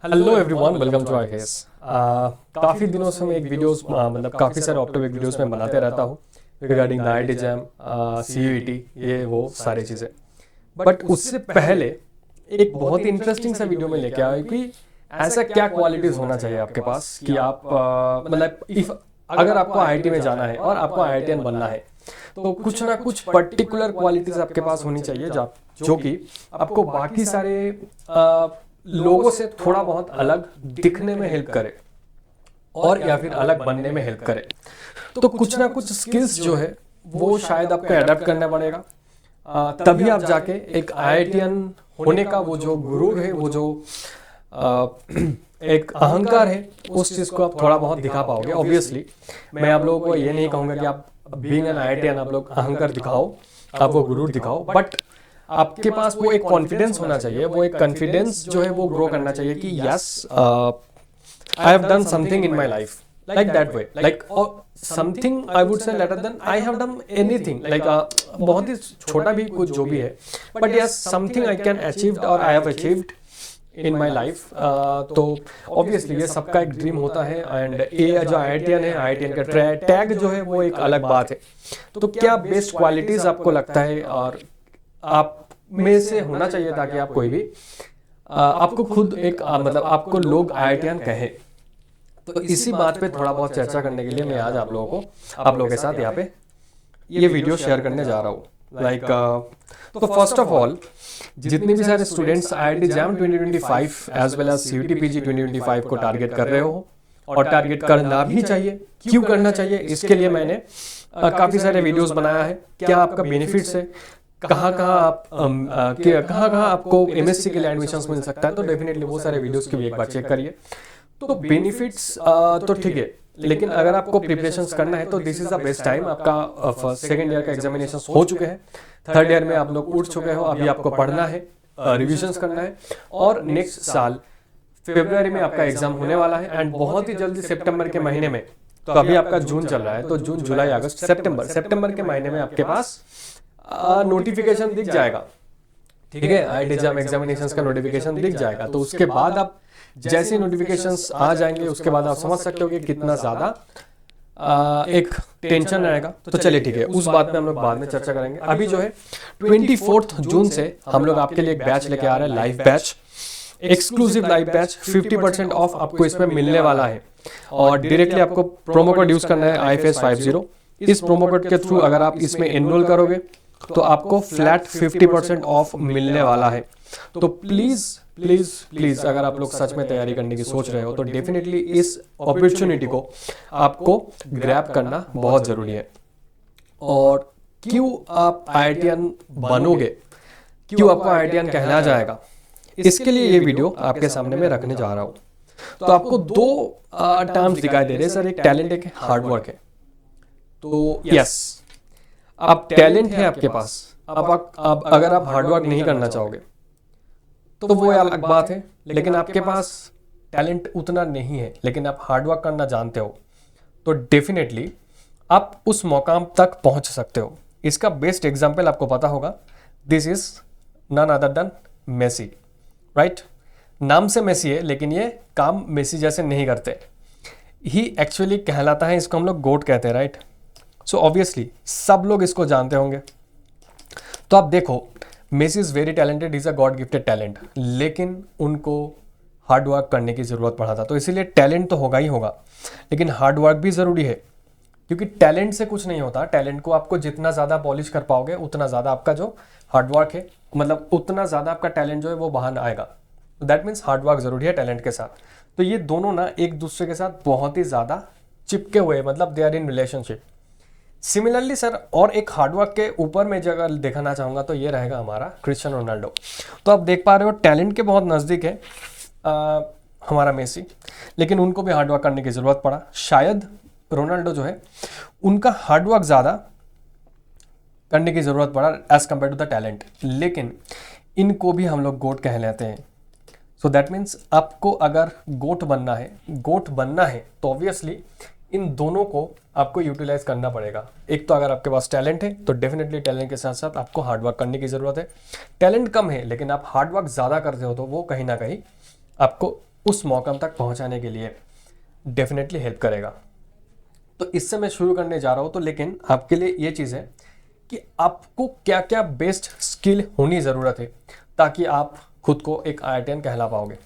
Hello everyone, welcome to our case. काफ़ी दिनों से मैं एक वीडियोस मतलब काफ़ी सारे ऑफ टॉपिक वीडियोस में बनाते रहता हूँ regarding the IIT exam, CUET, ये वो सारी चीज़ें। बट उससे पहले एक बहुत ही इंटरेस्टिंग सा वीडियो में लेके आया कि ऐसा क्या क्वालिटीज़ होना चाहिए आपके पास कि आप मतलब इफ अगर आपको आईआईटी में जाना है और आपको आईआईटीएन बनना है तो कुछ ना कुछ पर्टिकुलर क्वालिटीज़ आपके पास होनी चाहिए जो कि आपको बाकी सारे लोगों से थोड़ा बहुत अलग दिखने में हेल्प करे और या फिर अलग बनने में हेल्प करे। तो कुछ ना कुछ स्किल्स जो है वो शायद आपको अडेप्ट करना पड़ेगा, तभी आप जाके एक आईआईटीएन होने का वो जो गुरूर है, वो जो एक अहंकार है, उस चीज़ को आप थोड़ा बहुत दिखा पाओगे। ऑब्वियसली मैं आप लोगों को ये नहीं कहूँगा कि आप बीइंग एन आईआईटीएन आप लोग अहंकार दिखाओ, आप वो गुरूर दिखाओ, बट आपके पास वो एक कॉन्फिडेंस होना चाहिए, वो एक कॉन्फिडेंस जो है वो ग्रो करना चाहिए कि yes I have done something in my life, like that way, like something I would say later then I have done anything, like बहुत ही छोटा भी कुछ जो भी है, but yes something I can achieved और I have achieved in my life. तो ऑब्वियसली ये सबका एक ड्रीम होता है एंड ये जो आईआईटीएन है, आईआईटीएन का टैग जो है वो एक अलग बात है। तो क्या बेस्ट क्वालिटीज आपको लगता है और आप में से होना चाहिए ताकि आप कोई भी आपको खुद एक मतलब आपको लोग आईआईटीएन कहे। तो इसी बात पे थोड़ा बहुत चर्चा करने के लिए मैं आज आप लोगों के साथ यहाँ पे ये वीडियो शेयर करने जा रहा हूँ। लाइक तो फर्स्ट ऑफ ऑल, जितने भी सारे students IIT JAM 2025 as well as CUET PG 2025 को टारगेट कर रहे हो और टारगेट करना भी चाहिए, क्यों करना चाहिए, इसके लिए मैंने काफ़ी सारे वीडियोस बनाया है। क्या आपका बेनिफिट्स है, कहाँ कहाँ आपको एमएससी के लिए एडमिशंस मिल सकता है, तो डेफिनेटली वो सारे वीडियोस की भी एक बार चेक करिए। तो बेनिफिट्स तो ठीक है, लेकिन अगर आपको प्रिपरेशंस करना है तो this is the best time. आपका फर्स्ट सेकेंड ईयर का एग्जामिनेशन हो चुके हैं, थर्ड ईयर में आप लोग उठ चुके हो, अभी आपको पढ़ना है, रिविजन्स करना है और नेक्स्ट साल फरवरी में आपका एग्जाम होने वाला है एंड बहुत ही जल्दी सितंबर के महीने में, तो अभी आपका जून चल रहा है, तो जून जुलाई अगस्त सितंबर के महीने में आपके पास नोटिफिकेशन दिख जाएगा। ठीक है, आईआईटी एग्जाम एग्जामिनेशंस का नोटिफिकेशन दिख जाएगा। तो उसके बाद आप जैसे नोटिफिकेशंस आ जाएंगे उसके बाद आप समझ सकते हो कि कितना ज़्यादा एक टेंशन रहेगा। तो चलिए ठीक है, उस बात में हम लोग बाद में चर्चा करेंगे। अभी जो है 24 जून से हम लोग आपके लिए एक बैच लेके आ रहे हैं, live batch, exclusive live batch. 50% of आपको इसमें मिलने वाला है और डायरेक्टली आपको प्रोमो कोड यूज करना है IFS 50। इस प्रोमो कोड के थ्रू अगर आप इसमें एनरोल करोगे तो आपको फ्लैट 50% ऑफ मिलने वाला है। तो प्लीज प्लीज प्लीज अगर आप लोग सच में तैयारी करने की सोच रहे हो तो डेफिनेटली इस अपॉर्चुनिटी को आपको ग्रैब करना बहुत जरूरी है। और क्यों आप आईआईटीएन बनोगे, क्यों आपको आईआईटीएन कहना जाएगा, इसके लिए ये वीडियो आपके सामने मैं रखने जा रहा हूँ। तो आपको दो टर्म्स दिखाई दे रहे हैं सर, एक टैलेंट है, हार्डवर्क है। तो यस, आप टैलेंट है आपके पास, अब अगर आप हार्डवर्क नहीं करना चाहोगे तो वो अलग बात है, लेकिन आपके पास टैलेंट उतना नहीं है लेकिन आप हार्डवर्क करना जानते हो तो डेफिनेटली आप उस मौकाम तक पहुंच सकते हो। इसका बेस्ट एग्जाम्पल आपको पता होगा, this is none other than Messi, right. नाम से मेसी है लेकिन ये काम मेसी जैसे नहीं करते, ही एक्चुअली कहलाता है, इसको हम लोग गोट कहते हैं, राइट। सो ऑब्वियसली सब लोग इसको जानते होंगे। तो आप देखो, Messi is very talented, is a god gifted talent, लेकिन उनको हार्ड वर्क करने की ज़रूरत पड़ा था। तो इसीलिए टैलेंट तो होगा ही होगा, लेकिन हार्ड वर्क भी ज़रूरी है, क्योंकि टैलेंट से कुछ नहीं होता। टैलेंट को आपको जितना ज़्यादा पॉलिश कर पाओगे उतना ज़्यादा आपका जो हार्ड वर्क है, मतलब उतना ज़्यादा आपका टैलेंट जो है वो बाहर आएगा। दैट मीन्स हार्ड वर्क ज़रूरी है टैलेंट के साथ। तो ये दोनों ना एक दूसरे के साथ बहुत ही ज़्यादा चिपके हुए, मतलब they are in relationship. Similarly sir, और एक हार्डवर्क के ऊपर मैं जगह दिखाना चाहूँगा तो ये रहेगा हमारा क्रिस्टियानो रोनाल्डो। तो आप देख पा रहे हो टैलेंट के बहुत नज़दीक है हमारा मेसी, लेकिन उनको भी हार्डवर्क करने की ज़रूरत पड़ा। शायद रोनाल्डो जो है उनका हार्डवर्क ज़्यादा करने की ज़रूरत पड़ा as compare to the talent, लेकिन इनको भी हम लोग गोट कह लेते हैं। सो दैट मीन्स आपको अगर गोट बनना है तो ऑब्वियसली इन दोनों को आपको यूटिलाइज करना पड़ेगा। एक तो अगर आपके पास टैलेंट है तो डेफिनेटली टैलेंट के साथ साथ आपको हार्डवर्क करने की ज़रूरत है। टैलेंट कम है लेकिन आप हार्डवर्क ज़्यादा करते हो तो वो कहीं ना कहीं आपको उस मौकम तक पहुंचाने के लिए डेफिनेटली हेल्प करेगा। तो इससे मैं शुरू करने जा रहा हूं, तो लेकिन आपके लिए ये चीज़ है कि आपको क्या क्या बेस्ट स्किल होनी ज़रूरत है ताकि आप खुद को एक IITian कहला पाओगे।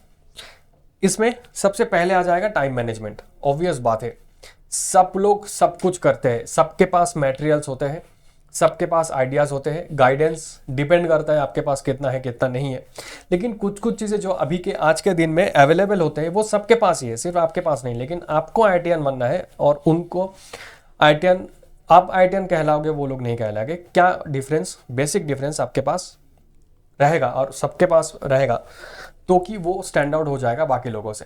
इसमें सबसे पहले आ जाएगा टाइम मैनेजमेंट। ऑब्वियस बात है, सब लोग सब कुछ करते हैं, सबके पास मटेरियल्स होते हैं, सबके पास आइडियाज़ होते हैं, गाइडेंस डिपेंड करता है आपके पास कितना है कितना नहीं है, लेकिन कुछ कुछ चीज़ें जो अभी के आज के दिन में अवेलेबल होते हैं वो सबके पास ही है, सिर्फ आपके पास नहीं। लेकिन आपको IITian बनना है और उनको IITian, आप IITian कहलाओगे, वो लोग नहीं कहलाओगे। क्या डिफरेंस, बेसिक डिफरेंस आपके पास रहेगा और सबके पास रहेगा, तो कि वो स्टैंड आउट हो जाएगा बाकी लोगों से।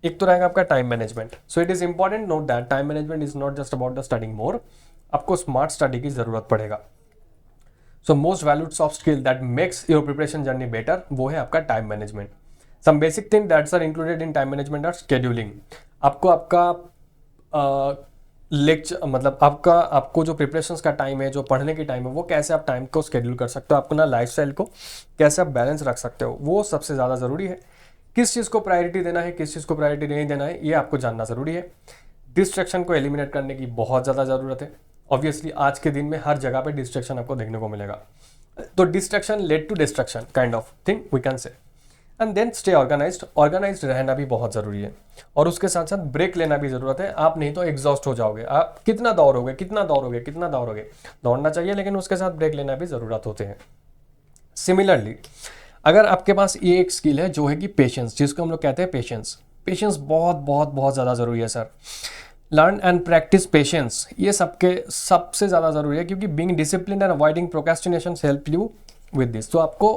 एक तो रहेगा आपका time management. So it is important note that time management is not just about the studying more, आपको स्मार्ट स्टडी की जरूरत पड़ेगा। So most valued soft skill that makes your preparation journey better, वो है आपका time management. Some basic thing that's are included in time management are scheduling. आपको आपका lecture मतलब आपको जो प्रिपरेशंस का टाइम है, जो पढ़ने की टाइम है, वो कैसे आप टाइम को शेड्यूल कर सकते हो, अपना लाइफस्टाइल को कैसे आप बैलेंस रख सकते हो, वो सबसे ज़्यादा ज़रूरी है। किस चीज़ को प्रायोरिटी देना है, किस चीज़ को प्रायोरिटी नहीं देना है, ये आपको जानना ज़रूरी है। डिस्ट्रैक्शन को एलिमिनेट करने की बहुत ज़्यादा ज़रूरत है। ऑब्वियसली आज के दिन में हर जगह पे डिस्ट्रैक्शन आपको देखने को मिलेगा, तो distraction led to distraction kind of thing we can say. And then stay organised, organised रहना भी बहुत ज़रूरी है, और उसके साथ साथ ब्रेक लेना भी ज़रूरत है। आप नहीं तो एग्जॉस्ट हो जाओगे, आप कितना दौड़ोगे कितना दौड़ोगे कितना दौड़ोगे, दौड़ना चाहिए लेकिन उसके साथ ब्रेक लेना भी ज़रूरत होते हैं। सिमिलरली अगर आपके पास ये एक स्किल है जो है कि पेशेंस, जिसको हम लोग कहते हैं पेशेंस, पेशेंस बहुत बहुत बहुत ज़्यादा ज़रूरी है sir. Learn and practice patience, ये सबसे ज़्यादा ज़रूरी है, क्योंकि being discipline and avoiding procrastination help you with this. तो आपको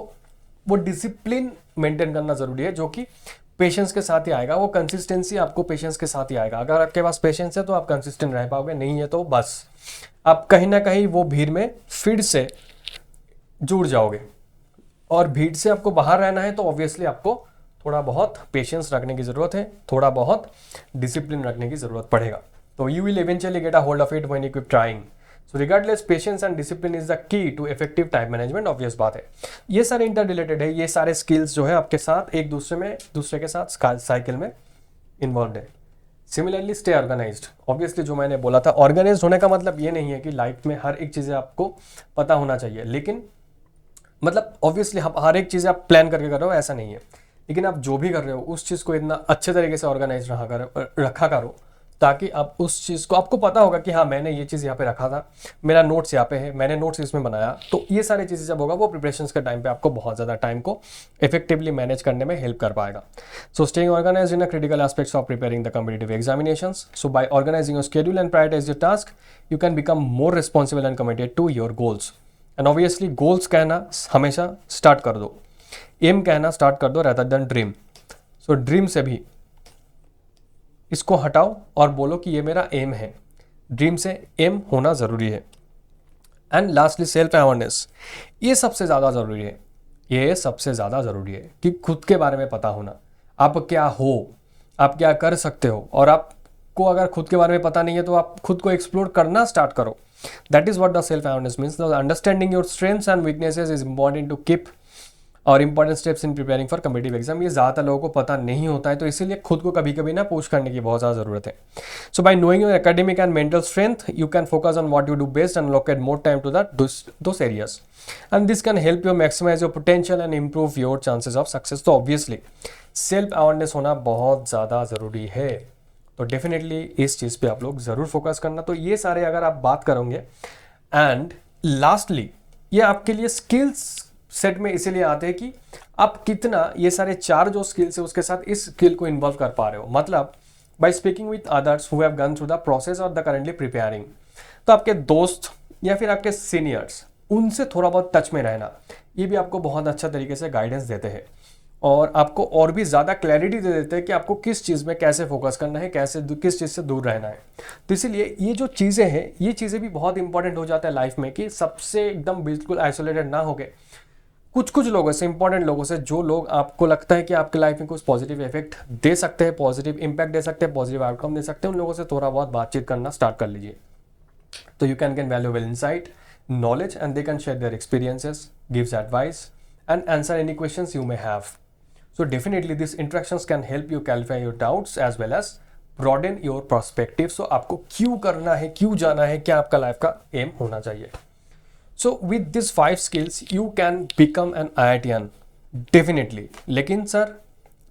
वो डिसिप्लिन मेंटेन करना ज़रूरी है, जो कि पेशेंस के साथ ही आएगा। वो कंसिस्टेंसी आपको पेशेंस के साथ ही आएगा। अगर आपके पास पेशेंस है तो आप कंसिस्टेंट रह पाओगे, नहीं है तो बस आप कहीं ना कहीं वो भीड़ में फिर से जुड़ जाओगे। और भीड़ से आपको बाहर रहना है तो ऑब्वियसली आपको थोड़ा बहुत पेशेंस रखने की ज़रूरत है, थोड़ा बहुत डिसिप्लिन रखने की ज़रूरत पड़ेगा। तो you will eventually get a hold of it when you keep trying. So regardless patience and discipline is the key to effective time management. Obvious बात है, ये सारे इंटर रिलेटेड है, ये सारे स्किल्स जो है आपके साथ एक दूसरे के साथ साइकिल में इन्वॉल्व है। Similarly stay organised. ऑब्वियसली जो मैंने बोला था, ऑर्गेनाइज्ड होने का मतलब ये नहीं है कि लाइफ में हर एक चीज़ें आपको पता होना चाहिए, लेकिन मतलब ऑब्वियसली हर एक चीज़ आप प्लान करके कर रहे हो ऐसा नहीं है, लेकिन आप जो भी कर रहे हो उस चीज़ को इतना अच्छे तरीके से ऑर्गेनाइज रखा करो, ताकि आप उस चीज़ को, आपको पता होगा कि हाँ मैंने ये चीज़ यहाँ पे रखा था, मेरा नोट्स यहाँ पे है, मैंने नोट्स इसमें बनाया। तो ये सारी चीज़ें जब होगा वो प्रिपरेशंस के टाइम पे आपको बहुत ज़्यादा टाइम को इफेक्टिवली मैनेज करने में हेल्प कर पाएगा। So staying organised in a critical aspects of preparing the competitive examinations. So by organising your schedule and prioritise your task, you can become more responsible and committed to your goals. And obviously goals कहना हमेशा start कर दो, M कहना start कर दो rather than dream. सो dream से भी इसको हटाओ और बोलो कि ये मेरा एम है। ड्रीम से एम होना ज़रूरी है। एंड लास्टली सेल्फ अवेयरनेस, ये सबसे ज़्यादा ज़रूरी है, ये सबसे ज़्यादा ज़रूरी है कि खुद के बारे में पता होना, आप क्या हो, आप क्या कर सकते हो। और आपको अगर खुद के बारे में पता नहीं है तो आप खुद को एक्सप्लोर करना स्टार्ट करो। That is what the self awareness means. Understanding your strengths and weaknesses is important to keep और important steps in preparing for competitive exam. ये ज़्यादातर लोगों को पता नहीं होता है, तो इसीलिए खुद को कभी कभी ना पुश करने की बहुत ज़्यादा ज़रूरत है। So by knowing your academic and mental strength, you can focus on what you do best and locate more time to those areas, and this can help you maximise your potential and improve your chances of success. तो obviously self awareness होना बहुत ज़्यादा ज़रूरी है, तो definitely इस चीज़ पे आप लोग ज़रूर फोकस करना। तो ये सारे अगर आप बात करोगे, एंड लास्टली ये आपके लिए स्किल्स सेट में इसीलिए आते हैं कि आप कितना ये सारे चार जो स्किल्स है उसके साथ इस स्किल को इन्वॉल्व कर पा रहे हो। मतलब by speaking with others who have gun through the process और द करेंटली प्रिपेयरिंग, तो आपके दोस्त या फिर आपके सीनियर्स, उनसे थोड़ा बहुत टच में रहना, ये भी आपको बहुत अच्छा तरीके से गाइडेंस देते हैं और आपको और भी ज़्यादा क्लैरिटी दे देते हैं कि आपको किस चीज़ में कैसे फोकस करना है, कैसे किस चीज़ से दूर रहना है। तो इसीलिए ये जो चीज़ें हैं, ये चीज़ें भी बहुत इंपॉर्टेंट हो जाता है लाइफ में, कि सबसे एकदम बिल्कुल आइसोलेटेड ना हो गए, कुछ लोगों से, इंपॉर्टेंट लोगों से, जो लोग आपको लगता है कि आपके लाइफ में कुछ पॉजिटिव इफेक्ट दे सकते हैं, पॉजिटिव इंपैक्ट दे सकते हैं, पॉजिटिव आउटकम दे सकते हैं, उन लोगों से थोड़ा बहुत बातचीत करना स्टार्ट कर लीजिए। तो you can gain valuable insight, knowledge, and they can share their experiences, gives advice and answer any questions you may have. So definitely these interactions can help you clarify your doubts as well as broaden your perspective. So आपको क्यों करना है, क्यों जाना है, क्या आपका life का एम होना चाहिए. So with these 5 skills you can become an IITian definitely. लेकिन सर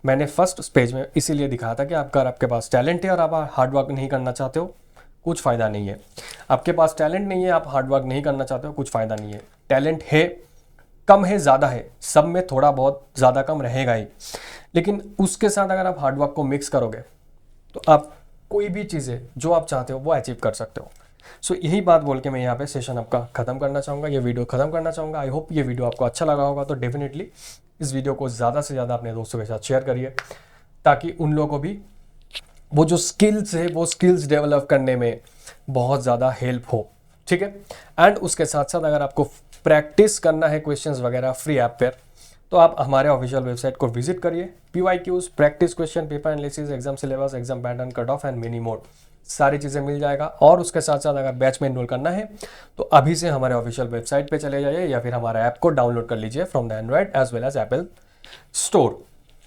मैंने फर्स्ट पेज में इसीलिए दिखाया था कि अगर आपके पास टैलेंट है और आप हार्ड वर्क नहीं करना चाहते हो, कुछ फ़ायदा नहीं है. आपके पास टैलेंट नहीं है, आप हार्ड वर्क नहीं करना चाहते हो, कुछ फ़ायदा नहीं है. टैलेंट है, कम है, ज़्यादा है, सब में थोड़ा बहुत ज़्यादा कम रहेगा ही, लेकिन उसके साथ अगर आप हार्ड वर्क को मिक्स करोगे तो आप कोई भी चीज़ें जो आप चाहते हो वो अचीव कर सकते हो. सो यही बात बोल के मैं यहाँ पे सेशन आपका ख़त्म करना चाहूँगा, ये वीडियो ख़त्म करना चाहूँगा. आई होप ये वीडियो आपको अच्छा लगा होगा. तो डेफिनेटली इस वीडियो को ज़्यादा से ज़्यादा अपने दोस्तों के साथ शेयर करिए ताकि उन लोगों को भी वो जो स्किल्स है वो स्किल्स डेवलप करने में बहुत ज़्यादा हेल्प हो. ठीक है. एंड उसके साथ साथ अगर आपको प्रैक्टिस करना है क्वेश्चंस वगैरह फ्री ऐप पर, तो आप हमारे ऑफिशियल वेबसाइट को विजिट करिए. PYQs, practice question, paper analysis, exam syllabus, exam pattern, cut off and mini mode, सारी चीज़ें मिल जाएगा. और उसके साथ साथ अगर बैच में इनरोल करना है तो अभी से हमारे ऑफिशियल वेबसाइट पे चले जाइए या फिर हमारे ऐप को डाउनलोड कर लीजिए from the Android as well as Apple store,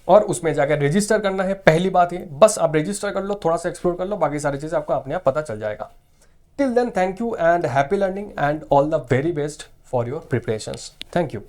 और उसमें जाकर रजिस्टर करना है. पहली बात ये, बस आप रजिस्टर कर लो, थोड़ा सा एक्सप्लोर कर लो, बाकी सारी चीज़ें आपको अपने आप पता चल जाएगा. Till then, thank you and happy learning and all the very best for your preparations. Thank you.